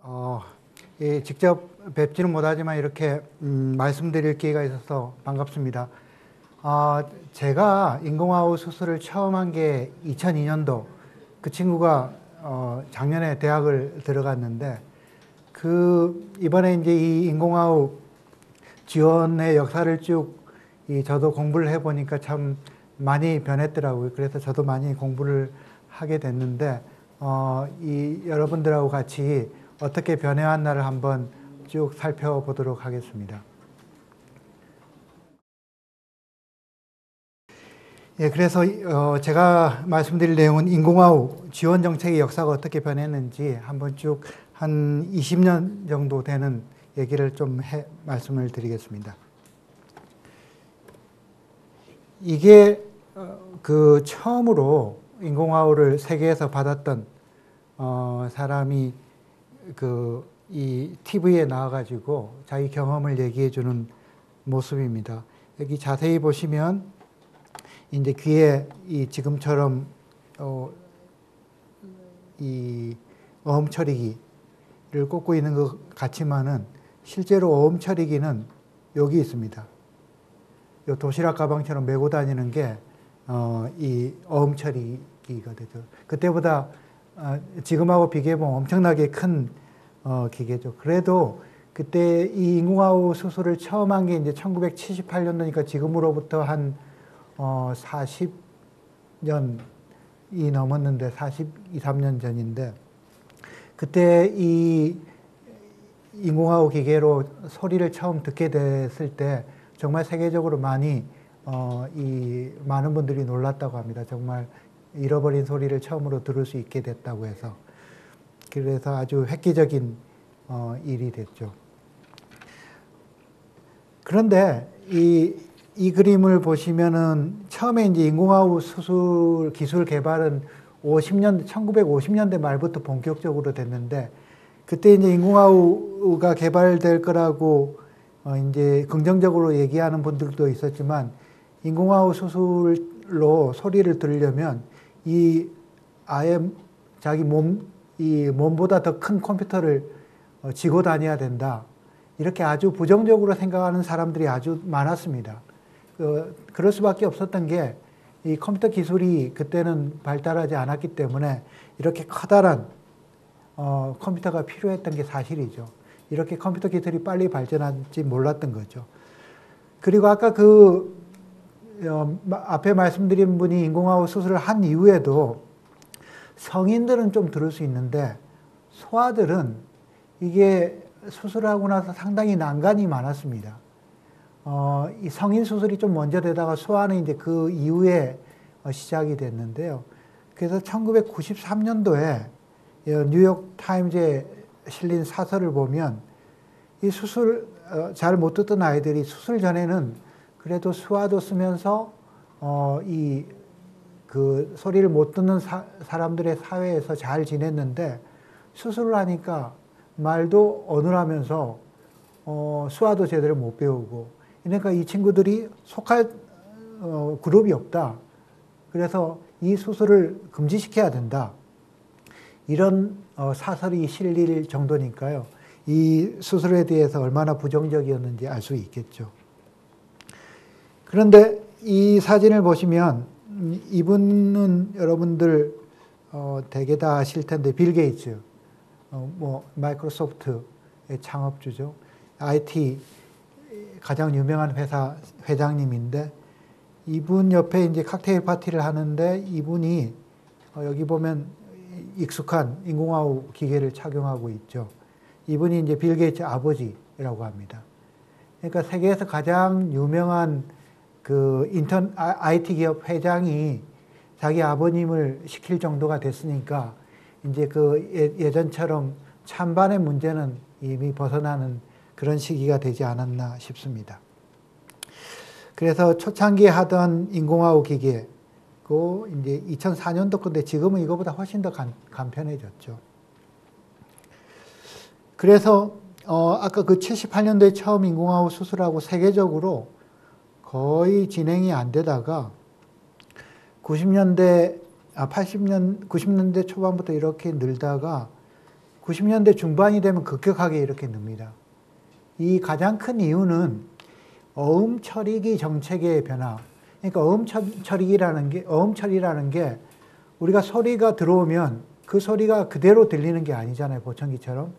어, 예, 직접 뵙지는 못하지만 이렇게 말씀드릴 기회가 있어서 반갑습니다. 제가 인공아웃 수술을 처음 한 게 2002년도 그 친구가 작년에 대학을 들어갔는데 이번에 이제 이 인공아웃 지원의 역사를 쭉 저도 공부를 해보니까 참 많이 변했더라고요. 그래서 저도 많이 공부를 하게 됐는데 여러분들하고 같이 어떻게 변해왔나를 한번 쭉 살펴보도록 하겠습니다. 예, 그래서 제가 말씀드릴 내용은 인공아웃 지원 정책의 역사가 어떻게 변했는지 한번 쭉 한 20년 정도 되는 얘기를 좀 말씀을 드리겠습니다. 이게 처음으로 인공아웃을 세계에서 받았던 사람이 이 TV에 나와가지고 자기 경험을 얘기해주는 모습입니다. 여기 자세히 보시면 이제 귀에 지금처럼 이 어음 처리기를 꽂고 있는 것 같지만은 실제로 어음 처리기는 여기 있습니다. 요 도시락 가방처럼 메고 다니는 게 이 어음 처리기가 되죠. 그때보다 지금하고 비교해보면 엄청나게 큰 기계죠. 그래도 그때 이 인공아웃 수술을 처음 한 게 이제 1978년도니까 지금으로부터 한 40년이 넘었는데 42, 3년 전인데 그때 이 인공아웃 기계로 소리를 처음 듣게 됐을 때 정말 세계적으로 많은 분들이 놀랐다고 합니다. 정말 잃어버린 소리를 처음으로 들을 수 있게 됐다고 해서. 그래서 아주 획기적인 일이 됐죠. 그런데 이 그림을 보시면은 처음에 이제 인공아웃 수술 기술 개발은 1950년대 말부터 본격적으로 됐는데 그때 이제 인공아웃가 개발될 거라고 이제 긍정적으로 얘기하는 분들도 있었지만 인공아웃 수술로 소리를 들으려면 아예 자기 몸보다 더 큰 컴퓨터를 쥐고 다녀야 된다. 이렇게 아주 부정적으로 생각하는 사람들이 아주 많았습니다. 그럴 수밖에 없었던 게 이 컴퓨터 기술이 그때는 발달하지 않았기 때문에 이렇게 커다란 컴퓨터가 필요했던 게 사실이죠. 이렇게 컴퓨터 기술이 빨리 발전할지 몰랐던 거죠. 그리고 아까 앞에 말씀드린 분이 인공아웃 수술을 한 이후에도 성인들은 좀 들을 수 있는데 소아들은 이게 수술하고 나서 상당히 난관이 많았습니다. 이 성인 수술이 좀 먼저 되다가 소아는 이제 그 이후에 시작이 됐는데요. 그래서 1993년도에 뉴욕 타임즈에 실린 사설을 보면 이 수술 잘 못 듣던 아이들이 수술 전에는 그래도 수화도 쓰면서 소리를 못 듣는 사람들의 사회에서 잘 지냈는데 수술을 하니까 말도 어눌하면서 수화도 제대로 못 배우고 그러니까 이 친구들이 속할 그룹이 없다. 그래서 이 수술을 금지시켜야 된다. 이런 사설이 실릴 정도니까요. 이 수술에 대해서 얼마나 부정적이었는지 알 수 있겠죠. 그런데 이 사진을 보시면 이분은 여러분들 대개 다 아실 텐데 빌 게이츠, 마이크로소프트의 창업주죠. IT 가장 유명한 회사 회장님인데 이분 옆에 이제 칵테일 파티를 하는데 이분이 여기 보면 익숙한 인공아웃 기계를 착용하고 있죠. 이분이 이제 빌 게이츠 아버지라고 합니다. 그러니까 세계에서 가장 유명한 IT 기업 회장이 자기 아버님을 시킬 정도가 됐으니까 이제 예전처럼 찬반의 문제는 이미 벗어나는 그런 시기가 되지 않았나 싶습니다. 그래서 초창기에 하던 인공아웃 기계고 이제 2004년도 건데 지금은 이거보다 훨씬 더 간편해졌죠. 그래서 아까 78년도에 처음 인공아웃 수술하고 세계적으로 거의 진행이 안 되다가 90년대 초반부터 이렇게 늘다가 90년대 중반이 되면 급격하게 이렇게 늡니다. 이 가장 큰 이유는 어음 처리기 정책의 변화. 그러니까 어음 처리라는 게 우리가 소리가 들어오면 그 소리가 그대로 들리는 게 아니잖아요. 보청기처럼.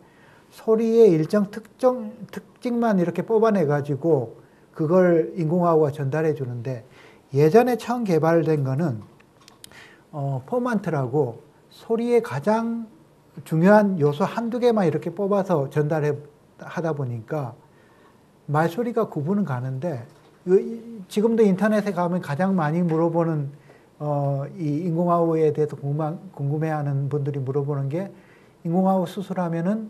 소리의 일정 특징만 이렇게 뽑아내 가지고 그걸 인공화호가 전달해 주는데, 예전에 처음 개발된 거는 포만트라고 소리의 가장 중요한 요소 한두 개만 이렇게 뽑아서 하다 보니까 말소리가 구분은 가는데, 지금도 인터넷에 가면 가장 많이 물어보는 이 인공화호에 대해서 궁금해하는 분들이 물어보는 게, 인공화호 수술하면은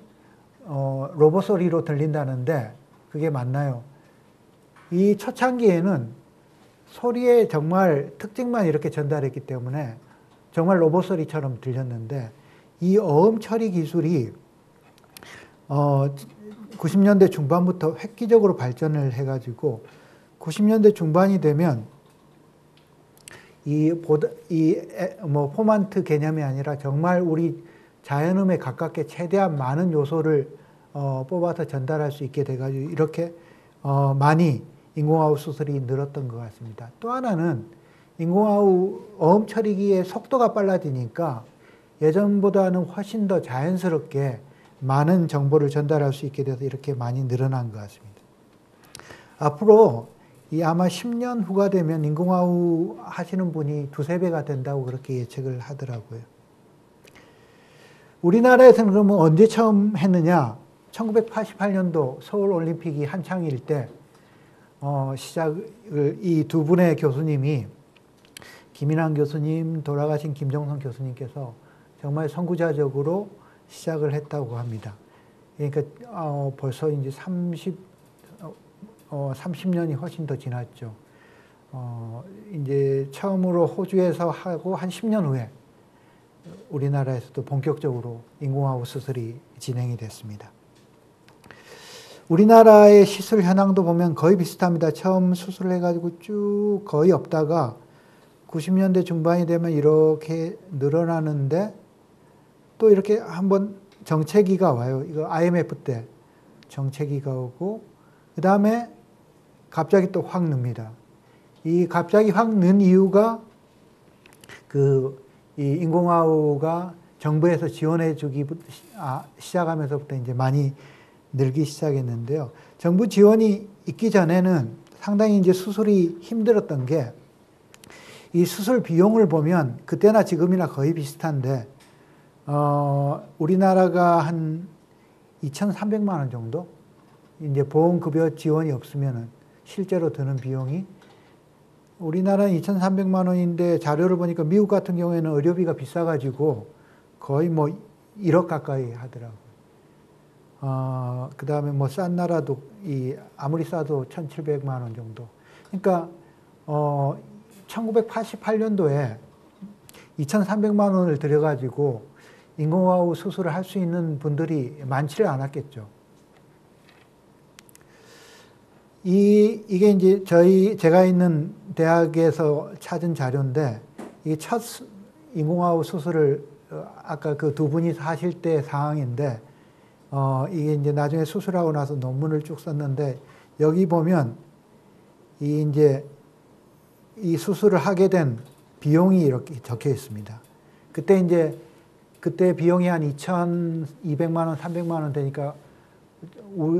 로봇 소리로 들린다는데 그게 맞나요? 이 초창기에는 소리의 정말 특징만 이렇게 전달했기 때문에 정말 로봇 소리처럼 들렸는데, 이 어음 처리 기술이 90년대 중반부터 획기적으로 발전을 해가지고 90년대 중반이 되면 포만트 개념이 아니라 정말 우리 자연음에 가깝게 최대한 많은 요소를 뽑아서 전달할 수 있게 돼가지고 이렇게 많이 인공화호 수술이 늘었던 것 같습니다. 또 하나는 인공화호 어음 처리기의 속도가 빨라지니까 예전보다는 훨씬 더 자연스럽게 많은 정보를 전달할 수 있게 돼서 이렇게 많이 늘어난 것 같습니다. 앞으로 아마 10년 후가 되면 인공화호 하시는 분이 2~3배가 된다고 그렇게 예측을 하더라고요. 우리나라에서는 그러면 언제 처음 했느냐? 1988년도 서울올림픽이 한창일 때 시작을 이 두 분의 교수님이, 김인환 교수님, 돌아가신 김정선 교수님께서 정말 선구자적으로 시작을 했다고 합니다. 그러니까 벌써 이제 30년이 훨씬 더 지났죠. 이제 처음으로 호주에서 하고 한 10년 후에 우리나라에서도 본격적으로 인공화호 수술이 진행이 됐습니다. 우리나라의 시술 현황도 보면 거의 비슷합니다. 처음 수술을 해가지고 쭉 거의 없다가 90년대 중반이 되면 이렇게 늘어나는데, 또 이렇게 한번 정체기가 와요. 이거 IMF 때 정체기가 오고, 그 다음에 갑자기 또 확 늡니다. 이 갑자기 확 는 이유가 이 인공화호가 정부에서 지원해 주기 시작하면서부터 이제 많이 늘기 시작했는데요. 정부 지원이 있기 전에는 상당히 이제 수술이 힘들었던 게, 이 수술 비용을 보면 그때나 지금이나 거의 비슷한데, 우리나라가 한 2,300만 원 정도? 이제 보험급여 지원이 없으면은 실제로 드는 비용이, 우리나라는 2,300만 원인데 자료를 보니까 미국 같은 경우에는 의료비가 비싸가지고 거의 1억 가까이 하더라고요. 그 다음에 싼 나라도 아무리 싸도 1,700만 원 정도. 그러니까 1988년도에 2,300만 원을 들여가지고 인공화호 수술을 할 수 있는 분들이 많지를 않았겠죠. 이게 이제 제가 있는 대학에서 찾은 자료인데, 이 첫 인공화호 수술을 아까 그 두 분이 하실 때 상황인데, 이게 이제 나중에 수술하고 나서 논문을 쭉 썼는데, 여기 보면 이 수술을 하게 된 비용이 이렇게 적혀 있습니다. 그때 비용이 한 2,200만 원, 300만 원 되니까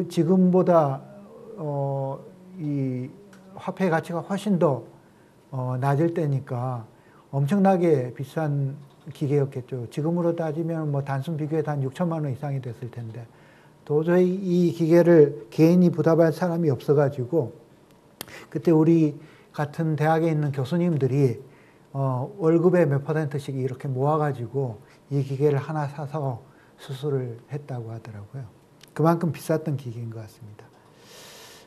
지금보다 이 화폐 가치가 훨씬 더 낮을 때니까 엄청나게 비싼 기계였겠죠. 지금으로 따지면 단순 비교해도 한 6천만 원 이상이 됐을 텐데, 도저히 이 기계를 개인이 부담할 사람이 없어가지고 그때 우리 같은 대학에 있는 교수님들이 월급의 몇 %씩 이렇게 모아가지고 이 기계를 하나 사서 수술을 했다고 하더라고요. 그만큼 비쌌던 기계인 것 같습니다.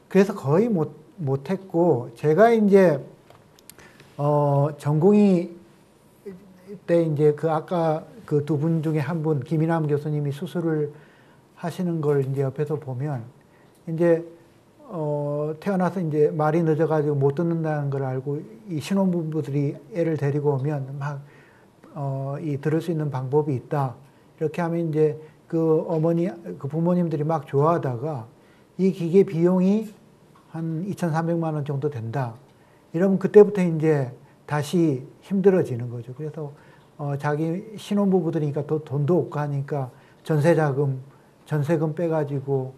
그래서 거의 못했고, 제가 이제 전공의 때 이제 아까 그 두 분 중에 한 분, 김인환 교수님이 수술을 하시는 걸 이제 옆에서 보면, 이제 태어나서 이제 말이 늦어가지고 못 듣는다는 걸 알고 이 신혼부부들이 애를 데리고 오면 막 들을 수 있는 방법이 있다. 이렇게 하면 이제 그 어머니, 그 부모님들이 막 좋아하다가 이 기계 비용이 한 2,300만 원 정도 된다. 이러면 그때부터 이제 다시 힘들어지는 거죠. 그래서 자기 신혼부부들이니까 또 돈도 없고 하니까 전세금 빼가지고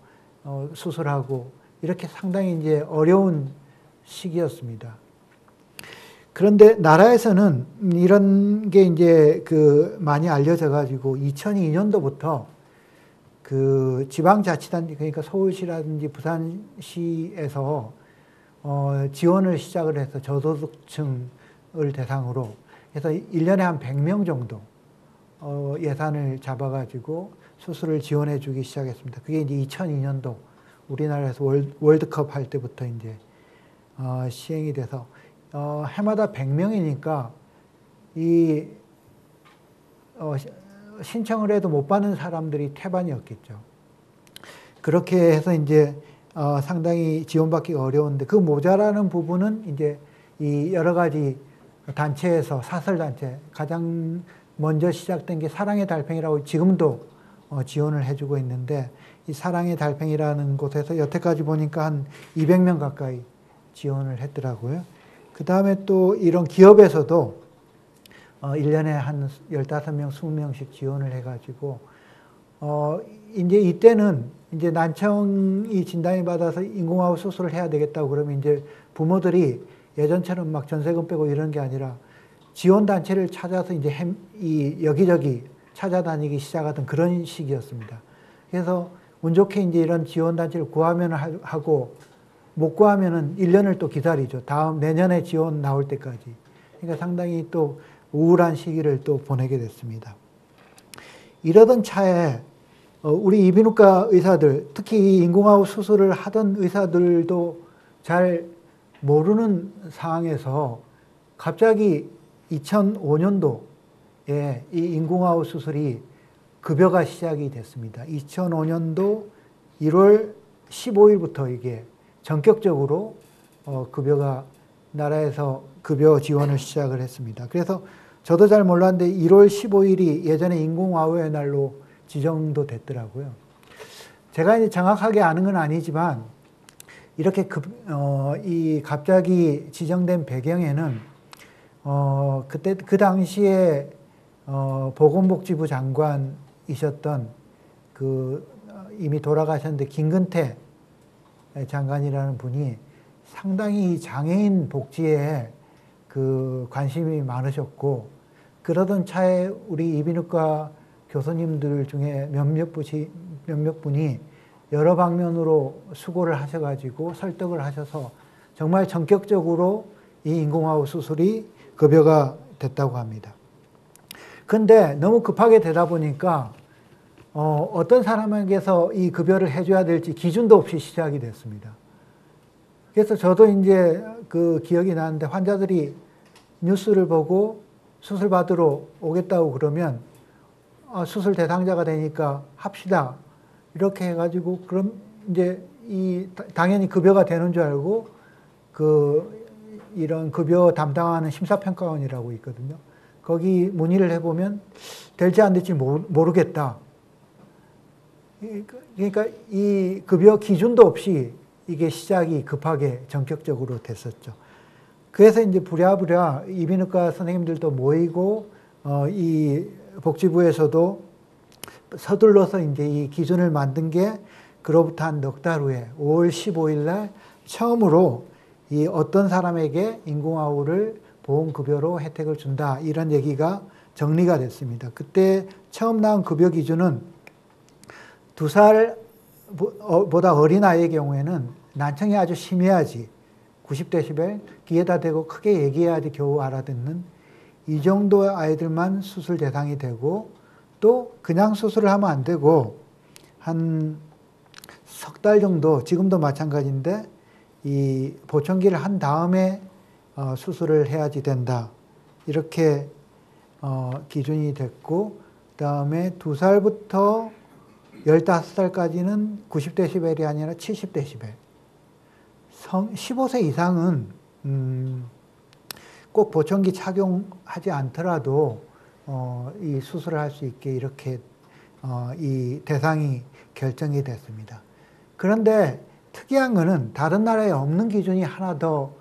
수술하고 이렇게 상당히 이제 어려운 시기였습니다. 그런데 나라에서는 이런 게 이제 많이 알려져 가지고 2002년도부터 그 지방자치단체, 그러니까 서울시라든지 부산시에서 지원을 시작을 해서 저소득층을 대상으로 해서 1년에 한 100명 정도 예산을 잡아가지고 수술을 지원해 주기 시작했습니다. 그게 이제 2002년도 우리나라에서 월드컵 할 때부터 이제 시행이 돼서 해마다 100명이니까 이 신청을 해도 못 받는 사람들이 태반이었겠죠. 그렇게 해서 이제 상당히 지원받기가 어려운데 그 모자라는 부분은 이제 이 여러 가지 단체에서 사설단체 가장 먼저 시작된 게 사랑의 달팽이라고 지금도 지원을 해주고 있는데 이 사랑의 달팽이라는 곳에서 여태까지 보니까 한 200명 가까이 지원을 했더라고요. 그 다음에 또 이런 기업에서도 1년에 한 15명, 20명씩 지원을 해가지고 이제 이때는 이제 난청이 진단이 받아서 인공호흡 수술을 해야 되겠다고 그러면 이제 부모들이 예전처럼 막 전세금 빼고 이런 게 아니라 지원단체를 찾아서 이제 여기저기 찾아다니기 시작하던 그런 시기였습니다. 그래서 운 좋게 이제 이런 지원단체를 구하면 하고 못 구하면은 1년을 또 기다리죠. 내년에 지원 나올 때까지. 그러니까 상당히 또 우울한 시기를 또 보내게 됐습니다. 이러던 차에 우리 이비인후과 의사들, 특히 인공호흡 수술을 하던 의사들도 잘 모르는 상황에서 갑자기 2005년도에 이 인공호흡 수술이 급여가 시작이 됐습니다. 2005년도 1월 15일부터 이게 전격적으로 급여가 나라에서 급여 지원을 시작을 했습니다. 그래서 저도 잘 몰랐는데 1월 15일이 예전에 인공호흡의 날로 지정도 됐더라고요. 제가 이제 정확하게 아는 건 아니지만 이렇게 이 갑자기 지정된 배경에는 그때 그 당시에 보건복지부 장관이셨던 이미 돌아가셨는데 김근태 장관이라는 분이 상당히 장애인 복지에 관심이 많으셨고 그러던 차에 우리 이비인후과 교수님들 중에 몇몇 분이 여러 방면으로 수고를 하셔가지고 설득을 하셔서 정말 전격적으로 이 인공호흡 수술이 급여가 됐다고 합니다. 근데 너무 급하게 되다 보니까 어떤 사람에게서 이 급여를 해줘야 될지 기준도 없이 시작이 됐습니다. 그래서 저도 이제 그 기억이 나는데 환자들이 뉴스를 보고 수술 받으러 오겠다고 그러면 수술 대상자가 되니까 합시다. 이렇게 해가지고 그럼 이제 당연히 급여가 되는 줄 알고 이런 급여 담당하는 심사평가원이라고 있거든요. 거기 문의를 해보면 될지 안 될지 모르겠다. 그러니까 이 급여 기준도 없이 이게 시작이 급하게 전격적으로 됐었죠. 그래서 이제 부랴부랴 이비인후과 선생님들도 모이고 이 복지부에서도 서둘러서 이제 이 기준을 만든 게 그로부터 한 넉 달 후에 5월 15일 날 처음으로 이 어떤 사람에게 인공호흡을 보험급여로 혜택을 준다 이런 얘기가 정리가 됐습니다. 그때 처음 나온 급여 기준은 2살보다 어린 아이의 경우에는 난청이 아주 심해야지 90데시벨 귀에다 대고 크게 얘기해야지 겨우 알아듣는 이 정도 아이들만 수술 대상이 되고 또 그냥 수술을 하면 안 되고 한 석 달 정도 지금도 마찬가지인데 이 보청기를 한 다음에 수술을 해야지 된다. 이렇게 기준이 됐고 그다음에 2살부터 15살까지는 90데시벨이 아니라 70데시벨. 15세 이상은 꼭 보청기 착용하지 않더라도 이 수술을 할 수 있게 이렇게 이 대상이 결정이 됐습니다. 그런데 특이한 거는 다른 나라에 없는 기준이 하나 더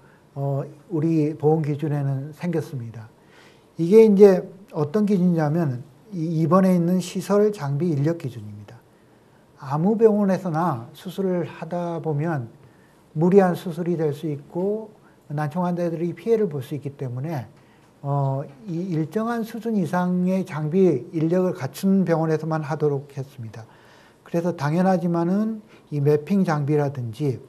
우리 보험 기준에는 생겼습니다. 이게 이제 어떤 기준이냐면 이번에 있는 시설, 장비, 인력 기준입니다. 아무 병원에서나 수술을 하다 보면 무리한 수술이 될 수 있고 난청 환자들이 피해를 볼 수 있기 때문에 이 일정한 수준 이상의 장비, 인력을 갖춘 병원에서만 하도록 했습니다. 그래서 당연하지만은 이 매핑 장비라든지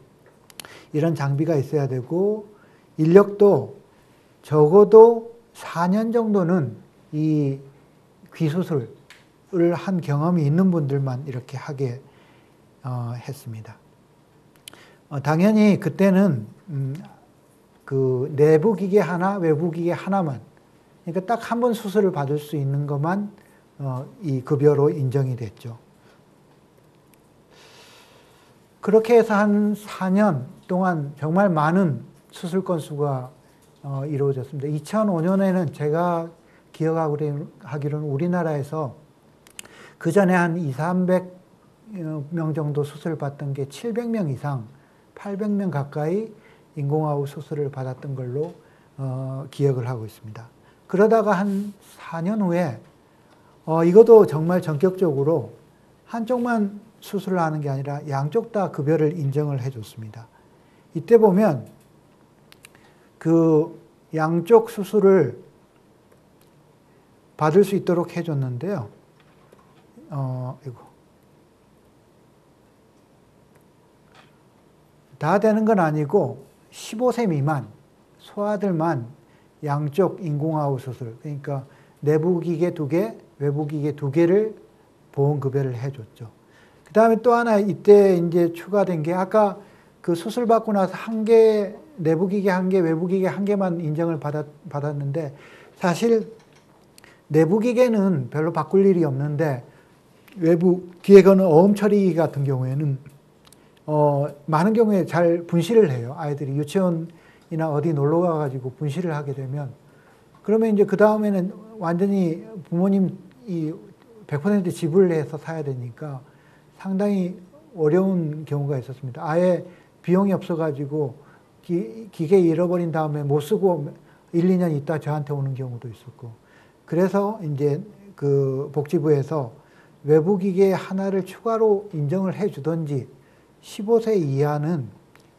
이런 장비가 있어야 되고 인력도 적어도 4년 정도는 이 귀수술을 한 경험이 있는 분들만 이렇게 하게 했습니다. 당연히 그때는 그 내부 기계 하나, 외부 기계 하나만, 그러니까 딱 한 번 수술을 받을 수 있는 것만 이 급여로 인정이 됐죠. 그렇게 해서 한 4년 동안 정말 많은 수술 건수가 이루어졌습니다. 2005년에는 제가 기억하기로는 우리나라에서 그 전에 한 200~300명 정도 수술을 받던 게 700명 이상, 800명 가까이 인공아웃 수술을 받았던 걸로 기억을 하고 있습니다. 그러다가 한 4년 후에 이것도 정말 전격적으로 한쪽만 수술을 하는 게 아니라 양쪽 다 급여를 인정을 해줬습니다. 이때 보면 그 양쪽 수술을 받을 수 있도록 해줬는데요. 다 되는 건 아니고 15세 미만 소아들만 양쪽 인공아웃 수술, 그러니까 내부 기계 2개, 외부 기계 2개를 보험급여를 해줬죠. 그 다음에 또 하나 이때 이제 추가된 게 아까 그 수술 받고 나서 1개, 내부 기계 1개, 외부 기계 1개만 인정을 받았는데 사실 내부 기계는 별로 바꿀 일이 없는데 외부 기계는 어음 처리 같은 경우에는 많은 경우에 잘 분실을 해요. 아이들이 유치원이나 어디 놀러 가가지고 분실을 하게 되면 그러면 이제 그 다음에는 완전히 부모님이 100% 지불해서 사야 되니까 상당히 어려운 경우가 있었습니다. 아예 비용이 없어가지고 기계 잃어버린 다음에 못 쓰고 1, 2년 있다 저한테 오는 경우도 있었고 그래서 이제 그 복지부에서 외부 기계 하나를 추가로 인정을 해 주든지 15세 이하는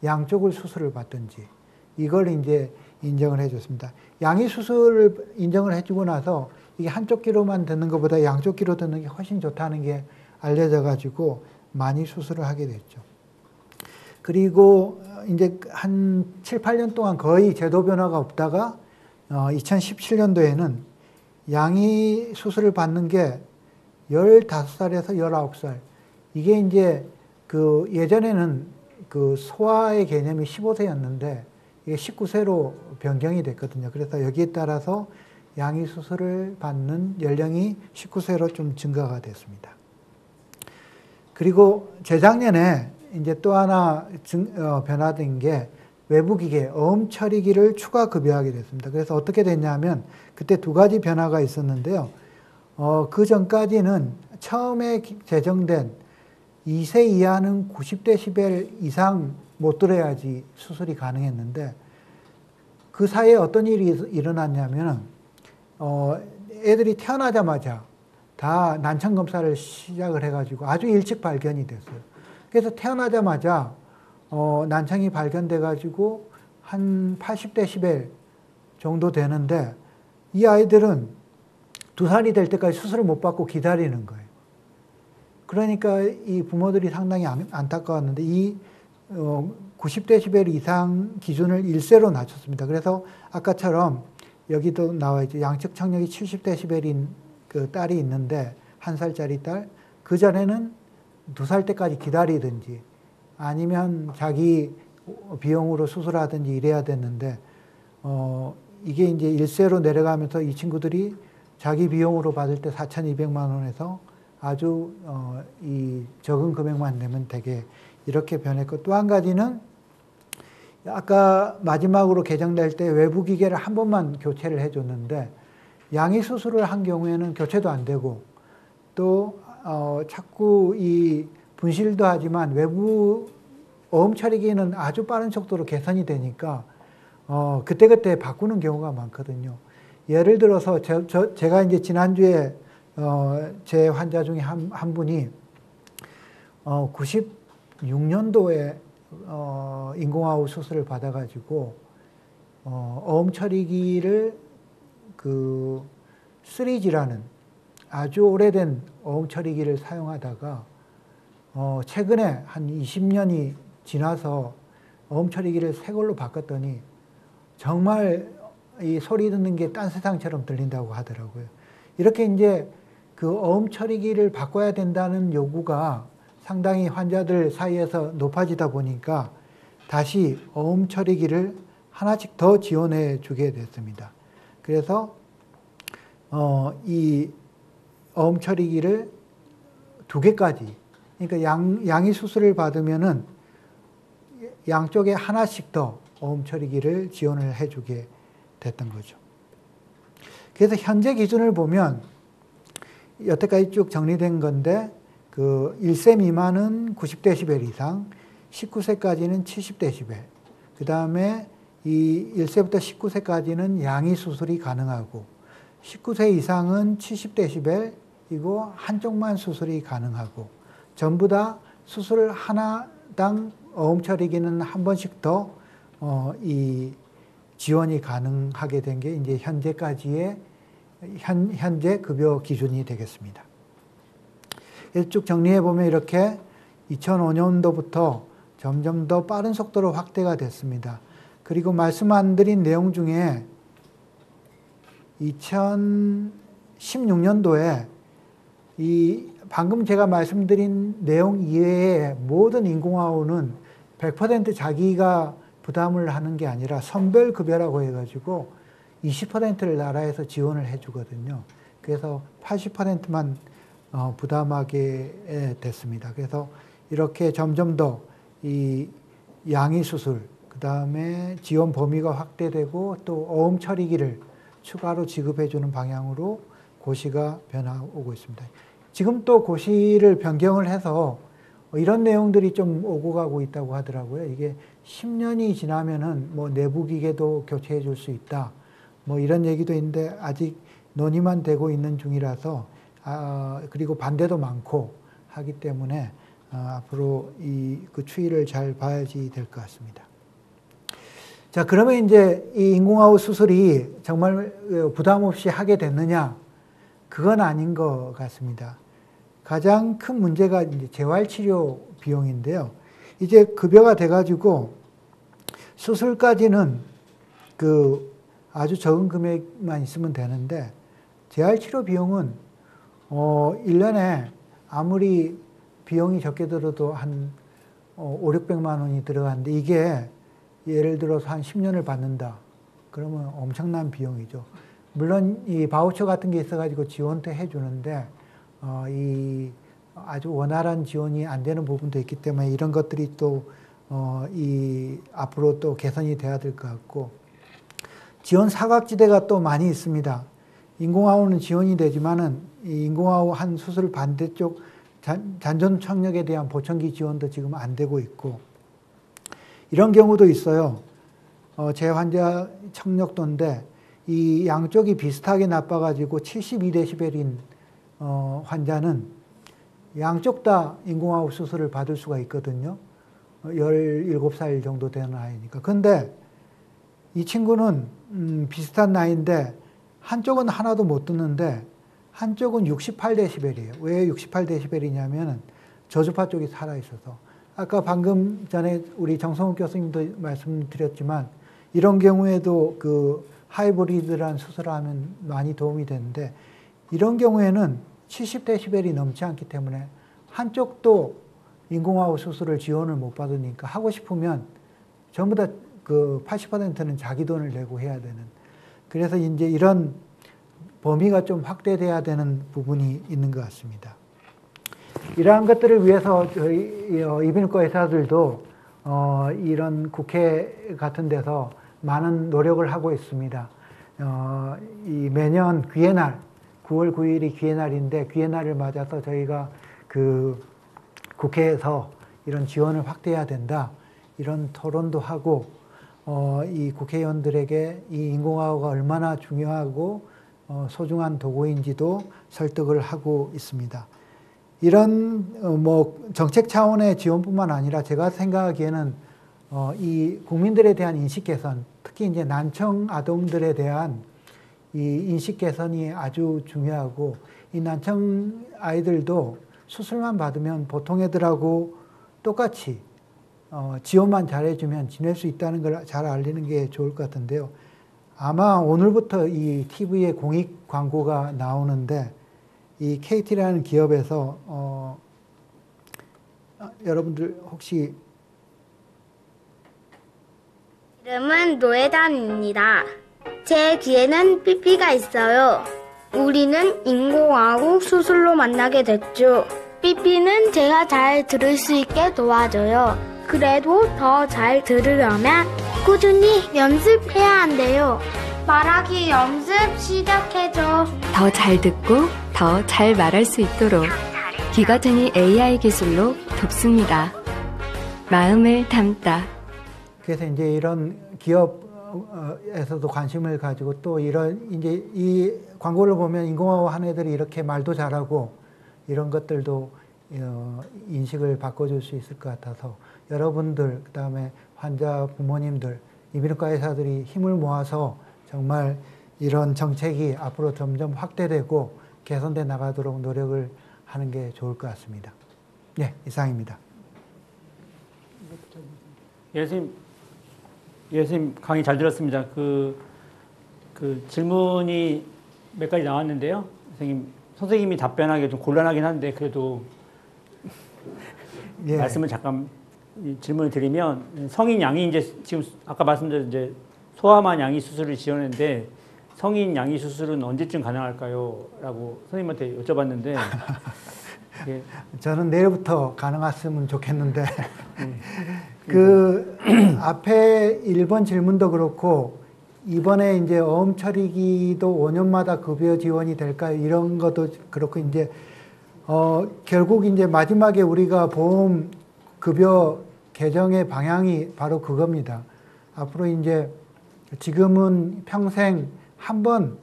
양쪽을 수술을 받든지 이걸 이제 인정을 해 줬습니다. 양의 수술을 인정을 해 주고 나서 이게 한쪽 귀로만 듣는 것보다 양쪽 귀로 듣는 게 훨씬 좋다는 게 알려져 가지고 많이 수술을 하게 됐죠. 그리고 이제 한 7, 8년 동안 거의 제도 변화가 없다가 2017년도에는 양의 수술을 받는 게 15살에서 19살. 이게 이제 그 예전에는 그 소아의 개념이 15세였는데 이게 19세로 변경이 됐거든요. 그래서 여기에 따라서 양의 수술을 받는 연령이 19세로 좀 증가가 됐습니다. 그리고 재작년에 이제 또 하나 변화된 게 외부 기계, 어음 처리기를 추가 급여하게 됐습니다. 그래서 어떻게 됐냐면 그때 2가지 변화가 있었는데요. 그 전까지는 처음에 제정된 2세 이하는 90데시벨 이상 못 들어야지 수술이 가능했는데 그 사이에 어떤 일이 일어났냐면 애들이 태어나자마자 다 난청 검사를 시작을 해가지고 아주 일찍 발견이 됐어요. 그래서 태어나자마자 난청이 발견돼가지고 한 80데시벨 정도 되는데 이 아이들은 2살이 될 때까지 수술을 못 받고 기다리는 거예요. 그러니까 이 부모들이 상당히 안타까웠는데 이 90데시벨 이상 기준을 1세로 낮췄습니다. 그래서 아까처럼 여기도 나와 있죠. 양측 청력이 70데시벨인 그 딸이 있는데 1살짜리 딸. 그 전에는 2살 때까지 기다리든지 아니면 자기 비용으로 수술하든지 이래야 됐는데 이게 이제 1세로 내려가면서 이 친구들이 자기 비용으로 받을 때 4,200만 원에서 아주 이 적은 금액만 내면 되게 이렇게 변했고 또 한 가지는 아까 마지막으로 개정될 때 외부 기계를 한 번만 교체를 해줬는데 양의 수술을 한 경우에는 교체도 안 되고 또 자꾸 이 분실도 하지만 외부 어음 처리기는 아주 빠른 속도로 개선이 되니까 그때그때 바꾸는 경우가 많거든요. 예를 들어서 제가 이제 지난주에 제 환자 중에 한 분이 96년도에 인공아웃 수술을 받아가지고 어음 처리기를 그 3G라는 아주 오래된 어음 처리기를 사용하다가 최근에 한 20년이 지나서 어음 처리기를 새 걸로 바꿨더니 정말 이 소리 듣는 게 딴 세상처럼 들린다고 하더라고요. 이렇게 이제 그 어음 처리기를 바꿔야 된다는 요구가 상당히 환자들 사이에서 높아지다 보니까 다시 어음 처리기를 하나씩 더 지원해 주게 됐습니다. 그래서 이 어음 처리기를 2개까지, 그러니까 양의 수술을 받으면은 양쪽에 하나씩 더 어음 처리기를 지원을 해주게 됐던 거죠. 그래서 현재 기준을 보면 여태까지 쭉 정리된 건데 그 1세 미만은 90dB 이상, 19세까지는 70dB, 그 다음에 이 1세부터 19세까지는 양의 수술이 가능하고 19세 이상은 70dB이고 한쪽만 수술이 가능하고 전부 다 수술 하나당 어음 처리기는 한 번씩 더 이 지원이 가능하게 된 게 이제 현재까지의 현재 급여 기준이 되겠습니다. 쭉 정리해 보면 이렇게 2005년도부터 점점 더 빠른 속도로 확대가 됐습니다. 그리고 말씀 안 드린 내용 중에 2016년도에 이 방금 제가 말씀드린 내용 이외에 모든 인공아웃은 100% 자기가 부담을 하는 게 아니라 선별급여라고 해가지고 20%를 나라에서 지원을 해주거든요. 그래서 80%만 부담하게 됐습니다. 그래서 이렇게 점점 더 이 양의 수술, 그 다음에 지원 범위가 확대되고 또 어음 처리기를 추가로 지급해주는 방향으로 고시가 변화오고 있습니다. 지금 또 고시를 변경을 해서 이런 내용들이 좀 오고 가고 있다고 하더라고요. 이게 10년이 지나면은 뭐 내부 기계도 교체해 줄 수 있다. 뭐 이런 얘기도 있는데 아직 논의만 되고 있는 중이라서 그리고 반대도 많고 하기 때문에 앞으로 그 추이를 잘 봐야지 될 것 같습니다. 자, 그러면 이제 이 인공아웃 수술이 정말 부담 없이 하게 됐느냐? 그건 아닌 것 같습니다. 가장 큰 문제가 이제 재활치료 비용인데요. 이제 급여가 돼가지고 수술까지는 그 아주 적은 금액만 있으면 되는데 재활치료 비용은 1년에 아무리 비용이 적게 들어도 한 5, 600만 원이 들어가는데 이게 예를 들어서 한 10년을 받는다. 그러면 엄청난 비용이죠. 물론 이 바우처 같은 게 있어가지고 지원도 해주는데 이 아주 원활한 지원이 안 되는 부분도 있기 때문에 이런 것들이 또 앞으로 또 개선이 돼야 될 것 같고 지원 사각지대가 또 많이 있습니다. 인공아웃은 지원이 되지만은 이 인공아웃 한 수술 반대쪽 잔존 청력에 대한 보청기 지원도 지금 안 되고 있고 이런 경우도 있어요. 제 환자 청력도인데 이 양쪽이 비슷하게 나빠가지고 72dB인 환자는 양쪽 다 인공아웃 수술을 받을 수가 있거든요. 17살 정도 되는 아이니까. 근데 이 친구는 비슷한 나이인데 한쪽은 하나도 못 듣는데 한쪽은 68dB이에요. 왜 68dB이냐면 저주파 쪽이 살아있어서. 아까 방금 전에 우리 정성욱 교수님도 말씀드렸지만 이런 경우에도 그 하이브리드란 수술을 하면 많이 도움이 되는데 이런 경우에는 70dB이 넘지 않기 때문에 한쪽도 인공아웃 수술을 지원을 못 받으니까 하고 싶으면 전부 다 그 80%는 자기 돈을 내고 해야 되는. 그래서 이제 이런 범위가 좀 확대돼야 되는 부분이 있는 것 같습니다. 이러한 것들을 위해서 저희 이비인후과 의사들도 이런 국회 같은 데서 많은 노력을 하고 있습니다. 이 매년 귀의 날 9월 9일이 귀의 날인데 귀의 날을 맞아서 저희가 그 국회에서 이런 지원을 확대해야 된다. 이런 토론도 하고 이 국회의원들에게 이 인공화호가 얼마나 중요하고 소중한 도구인지도 설득을 하고 있습니다. 이런 뭐 정책 차원의 지원뿐만 아니라 제가 생각하기에는 이 국민들에 대한 인식 개선, 특히 이제 난청 아동들에 대한 이 인식 개선이 아주 중요하고 이 난청 아이들도 수술만 받으면 보통 애들하고 똑같이 지원만 잘해주면 지낼 수 있다는 걸 잘 알리는 게 좋을 것 같은데요. 아마 오늘부터 이 TV에 공익 광고가 나오는데 이 KT라는 기업에서 여러분들 혹시 이름은 노예단입니다. 제 귀에는 삐삐가 있어요. 우리는 인공화호 수술로 만나게 됐죠. 삐삐는 제가 잘 들을 수 있게 도와줘요. 그래도 더 잘 들으려면 꾸준히 연습해야 한대요. 말하기 연습 시작해줘. 더 잘 듣고 더 잘 말할 수 있도록 귀가전이 AI 기술로 돕습니다. 마음을 담다. 그래서 이제 이런 기업에서도 관심을 가지고 또 이런 이제 이 광고를 보면 인공화호 한 애들이 이렇게 말도 잘하고 이런 것들도 인식을 바꿔줄 수 있을 것 같아서 여러분들 그다음에 환자 부모님들 이비인후과 의사들이 힘을 모아서 정말 이런 정책이 앞으로 점점 확대되고 개선돼 나가도록 노력을 하는 게 좋을 것 같습니다. 네, 이상입니다. 예수님 강의 잘 들었습니다. 그 질문이 몇 가지 나왔는데요. 선생님이 답변하기 좀 곤란하긴 한데 그래도 예. 말씀을 잠깐 질문을 드리면 성인 양이 이제 지금 아까 말씀드린 이제 소아만 양이 수술을 지원했는데 성인 양이 수술은 언제쯤 가능할까요? 라고 선생님한테 여쭤봤는데 예. 저는 내일부터 가능했으면 좋겠는데 그 앞에 1번 질문도 그렇고 이번에 이제 어음 처리기도 5년마다 급여 지원이 될까요? 이런 것도 그렇고 이제 결국 이제 마지막에 우리가 보험 급여 개정의 방향이 바로 그겁니다. 앞으로 이제 지금은 평생 한 번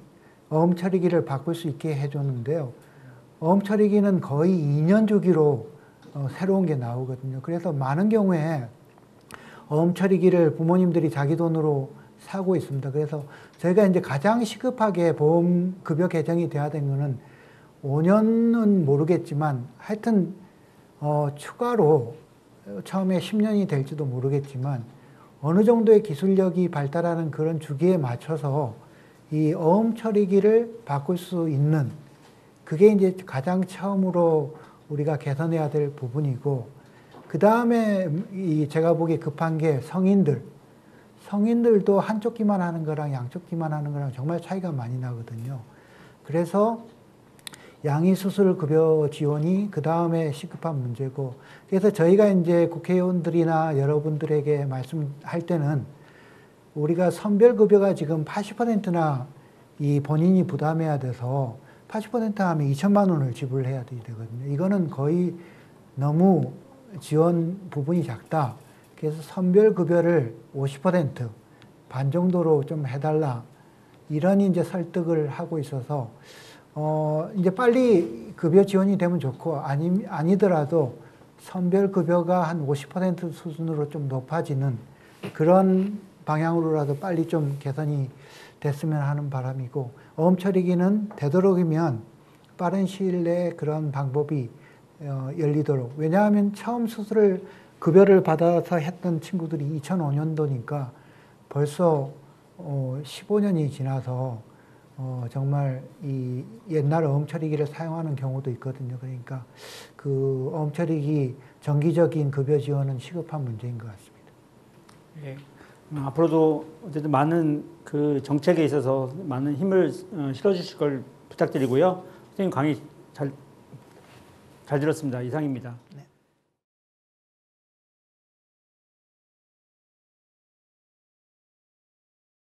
어음 처리기를 바꿀 수 있게 해줬는데요. 어음 처리기는 거의 2년 주기로 새로운 게 나오거든요. 그래서 많은 경우에 어음 처리기를 부모님들이 자기 돈으로 사고 있습니다. 그래서 저희가 이제 가장 시급하게 보험 급여 개정이 돼야 된 거는 5년은 모르겠지만 하여튼 추가로 처음에 10년이 될지도 모르겠지만 어느 정도의 기술력이 발달하는 그런 주기에 맞춰서 이 어음 처리기를 바꿀 수 있는 그게 이제 가장 처음으로 우리가 개선해야 될 부분이고 그 다음에 제가 보기에 급한 게 성인들도 한쪽 귀만 하는 거랑 양쪽 귀만 하는 거랑 정말 차이가 많이 나거든요. 그래서 양의수술 급여 지원이 그 다음에 시급한 문제고 그래서 저희가 이제 국회의원들이나 여러분들에게 말씀할 때는 우리가 선별급여가 지금 80%나 이 본인이 부담해야 돼서 80% 하면 2천만 원을 지불해야 되거든요. 이거는 거의 너무 지원 부분이 작다. 그래서 선별급여를 50% 반 정도로 좀 해달라. 이런 이제 설득을 하고 있어서 이제 빨리 급여 지원이 되면 좋고 아니더라도 선별급여가 한 50% 수준으로 좀 높아지는 그런 방향으로라도 빨리 좀 개선이 됐으면 하는 바람이고 어음처리기는 되도록이면 빠른 시일 내에 그런 방법이 열리도록 왜냐하면 처음 수술을 급여를 받아서 했던 친구들이 2005년도니까 벌써 15년이 지나서 정말 이 옛날 어음처리기를 사용하는 경우도 있거든요. 그러니까 그 어음처리기 정기적인 급여 지원은 시급한 문제인 것 같습니다. 네. 앞으로도 어쨌든 많은 그 정책에 있어서 많은 힘을 실어주실 걸 부탁드리고요. 선생님 강의 잘 들었습니다. 이상입니다. 네.